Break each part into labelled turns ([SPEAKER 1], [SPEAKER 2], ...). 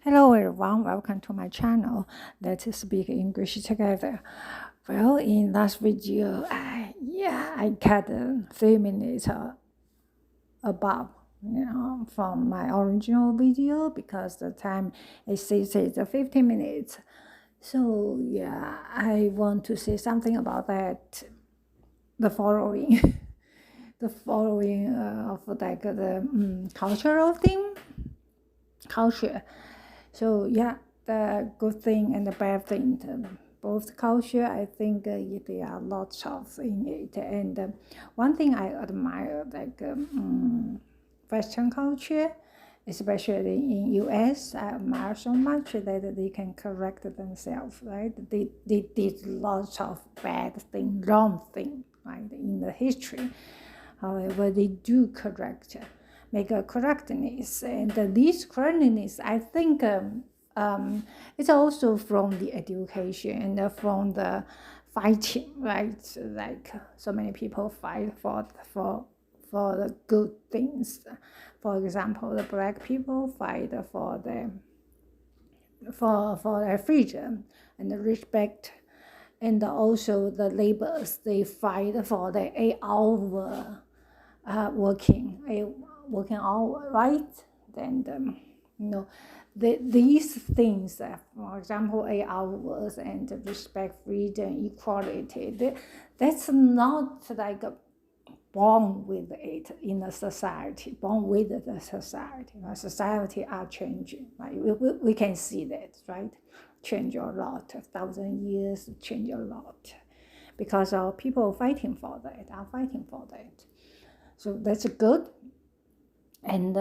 [SPEAKER 1] Hello everyone, welcome to my channel. Let's speak English together. Well, in last video, I cut 3 minutes above, from my original video because the time it says it's 15 minutes. So yeah, I want to say something about that. The following, the following of like the cultural thing, culture. So yeah, the good thing and the bad thing, both culture, I think there are lots of in it. And one thing I admire, Western culture, especially in US, I admire so much that they can correct themselves, right? They did lots of bad thing, wrong thing, right, in the history. However, they do correct, make a correctness, and this correctness, I think, it's also from the education and from the fighting, right? Like so many people fight for the good things. For example, the black people fight for their freedom and the respect, and also the laborers, they fight for the 8 hour working hour, right? Then these things, for example, 8 hours and respect, freedom, equality, that's not like born with it in a society, born with the society. Society are changing, right? We can see that, right? Change a lot, 1,000 years change a lot, because our people fighting for that, are fighting for that. So that's good. And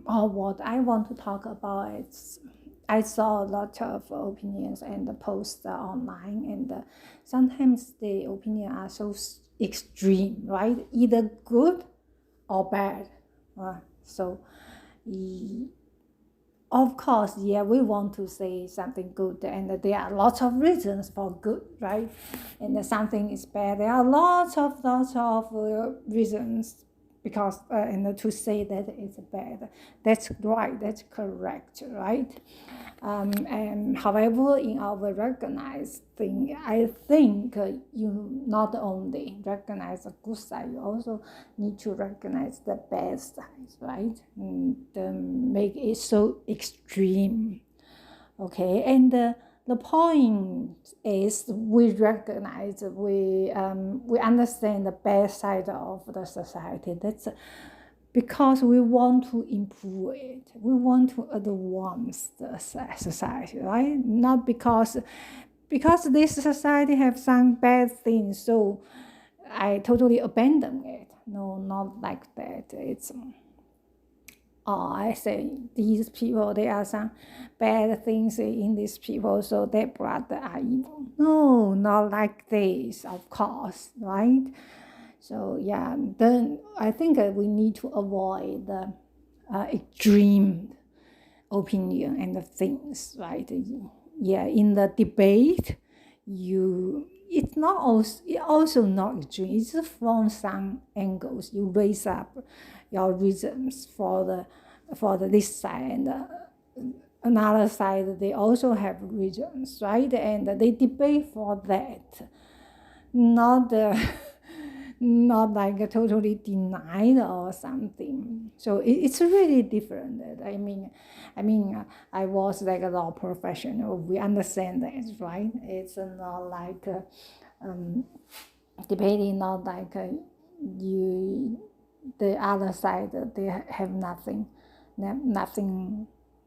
[SPEAKER 1] what I want to talk about is, I saw a lot of opinions and posts online, and sometimes the opinions are so extreme, right? Either good or bad. So, of course, yeah, we want to say something good, and there are lots of reasons for good, right? And something is bad. There are lots of reasons, because and to say that it's bad. That's right. That's correct, right? And however, in our recognized thing, I think you not only recognize the good side, you also need to recognize the bad side, right? And make it so extreme. Okay, and the point is, we recognize, we understand the bad side of the society. That's because we want to improve it. We want to advance the society, right? Not because this society have some bad things, so I totally abandon it. No, not like that. It's I say these people, there are some bad things in these people, so their brother are evil. No, not like this, of course, right? So yeah, then I think we need to avoid the extreme opinion and the things, right? Yeah, in the debate, it's not also not extreme. It's from some angles you raise up your reasons for this side, and another side they also have reasons, right? And they debate for that, not not like totally denied or something. So it's really different. I was like a law professional. We understand that, right? It's not like debating, not like you the other side, they have nothing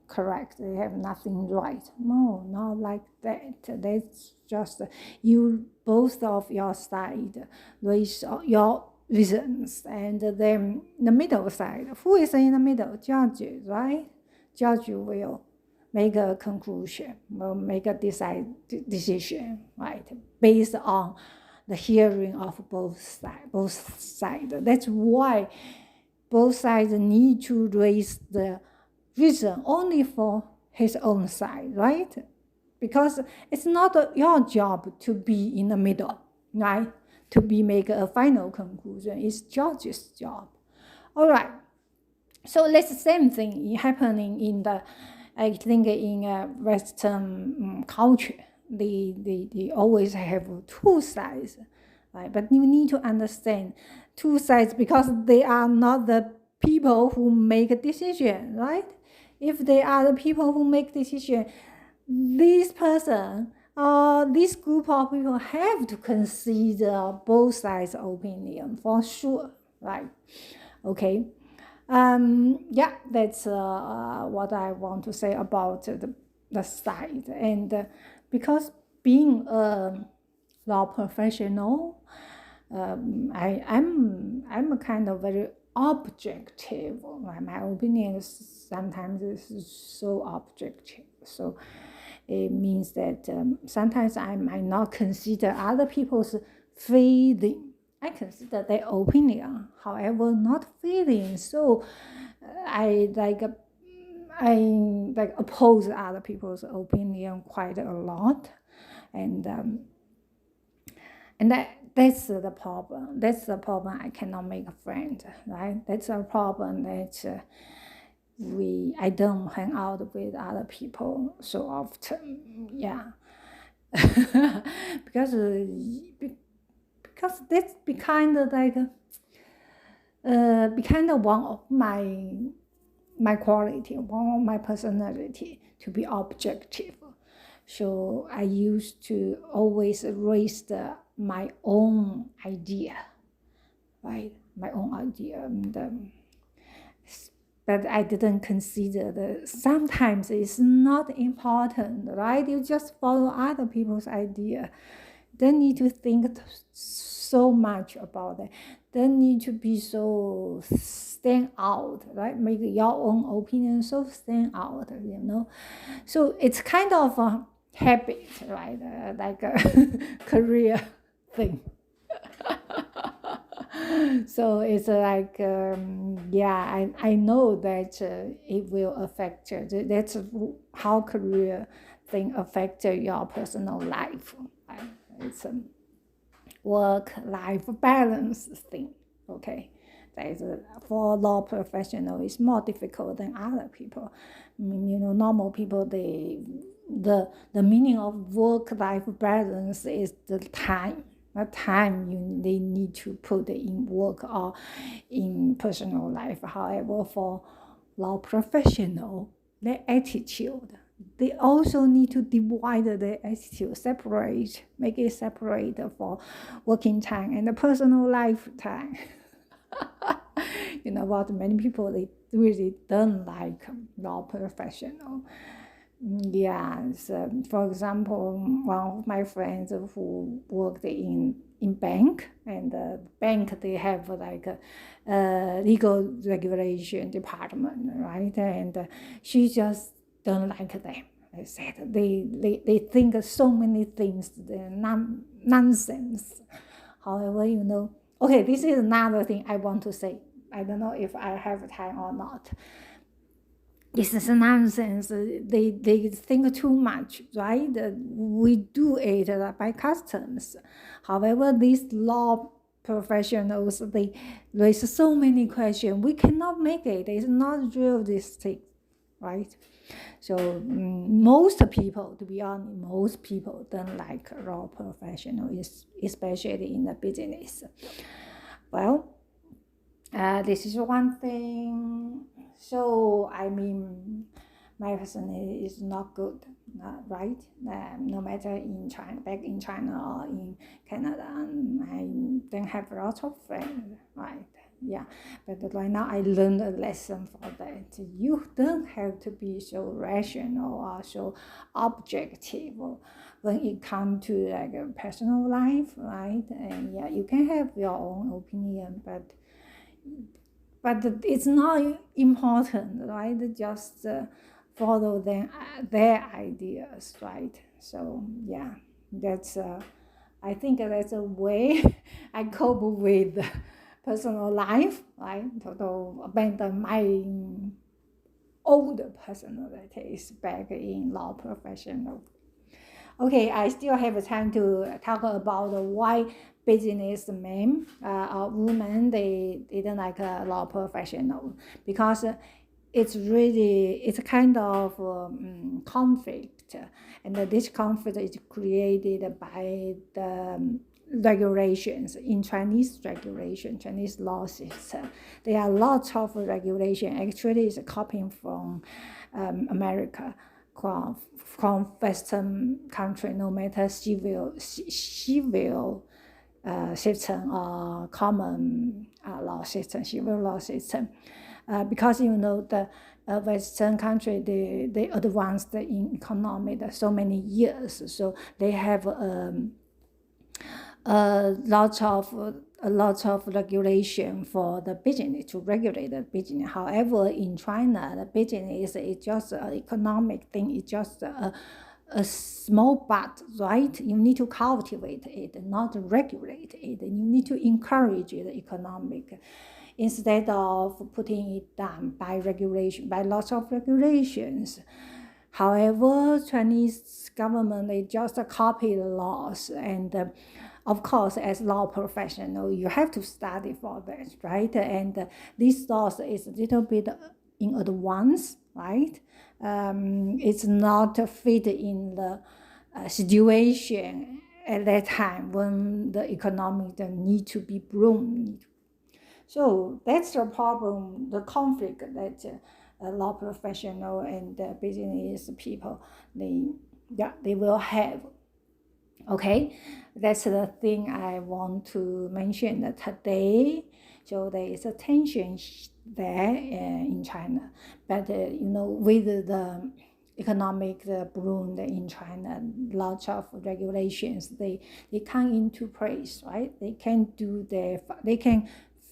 [SPEAKER 1] correct, they have nothing right. No, not like that. That's just you, both of your side raise your reasons, and then the middle side, who is in the middle? Judge, right? Judge will make a conclusion, will make a decision, right, based on the hearing of both sides. That's why both sides need to raise the reason only for his own side, right? Because it's not your job to be in the middle, right? To make a final conclusion. It's judge's job. All right. So that's the same thing happening in the, I think in Western culture. They always have two sides, right? But you need to understand two sides because they are not the people who make a decision, right? If they are the people who make decision, this person or this group of people have to consider both sides' opinion for sure, right? Okay. Yeah, that's what I want to say about the side. And because being a law professional, I'm a kind of very objective. My opinion is sometimes is so objective. So it means that sometimes I might not consider other people's feeling. I consider their opinion, however, not feeling. So I like oppose other people's opinion quite a lot, and that's the problem. That's the problem. I cannot make a friend, right? That's a problem that I don't hang out with other people so often. Yeah, because because that's be kind of like be kind of one of my quality, one of my personality to be objective. So I used to always raise my own idea, right? My own idea. And, but I didn't consider that sometimes it's not important, right? You just follow other people's idea. Don't need to think so much about it. Don't need to be so stand out, right? Make your own opinion so stand out, you know. So it's kind of a habit, right? Like a career thing. So it's like yeah, I know that it will affect that's how career thing affect your personal life, right? It's a work-life balance thing. Okay, that is for law professional is more difficult than other people. I mean, you know, normal people the meaning of work-life balance is the time they need to put in work or in personal life. However, for law professional, their attitude, they also need to divide their attitude, separate, make it separate for working time and the personal life time. You know what? Many people they really don't like law professional. Yes, for example, one of my friends who worked in bank, and bank they have like a legal regulation department, right? And she just don't like them. I said they think so many things, they're nonsense. However, you know, okay, this is another thing I want to say. I don't know if I have time or not. This is nonsense. They think too much, right? We do it by customs. However, these law professionals, they raise so many questions. We cannot make it. It's not realistic, right? So most people, to be honest, most people don't like law professionals, especially in the business. Well, this is one thing. So I mean, my personality is not good, right? No matter in China, back in China or in Canada, I don't have lots of friends, right? Yeah, but right now I learned a lesson for that. You don't have to be so rational or so objective when it comes to like a personal life, right? And yeah, you can have your own opinion, but it's not important, right? Just follow their ideas, right? So yeah, that's I think that's a way I cope with personal life, right? To abandon my old personalities back in law professional. Okay, I still have time to talk about why businessmen or women they didn't like a law professional, because it's a kind of conflict, and this conflict is created by the regulations in Chinese law system. There are lots of regulation. Actually, it's copying from America, from Western country, no matter civil system or common law system, civil law system. Because the Western country they advanced in economy so many years, so they have a lot of regulation for the business to regulate the business. However, in China, the business is just an economic thing. It's just a small part, right? You need to cultivate it, not regulate it. You need to encourage the economic instead of putting it down by regulation, by lots of regulations. However, Chinese government they just copy the laws, and of course, as law professional, you have to study for that, right? And this laws is a little bit in advance, right? It's not fit in the situation at that time when the economic need to be bloomed. So that's the problem, the conflict that law professional and business people they will have. Okay, that's the thing I want to mention today. So there is a tension there in China, but with the economic boom in China, lots of regulations they come into place, right? They can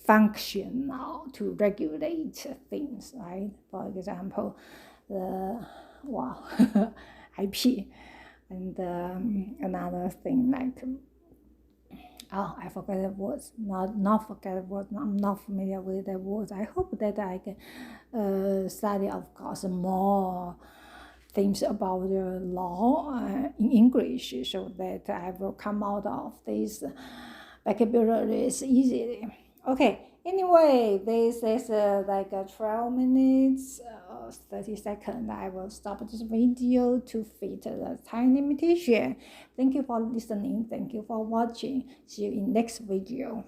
[SPEAKER 1] function now to regulate things, right? For example, the IP. And another thing like I forgot the words. Not forget the words. I'm not familiar with the words. I hope that I can study, of course, more things about the law in English, so that I will come out of this vocabularies easily. Okay. Anyway, this is like 12 minutes, 30 seconds. I will stop this video to fit the time limitation. Thank you for listening. Thank you for watching. See you in next video.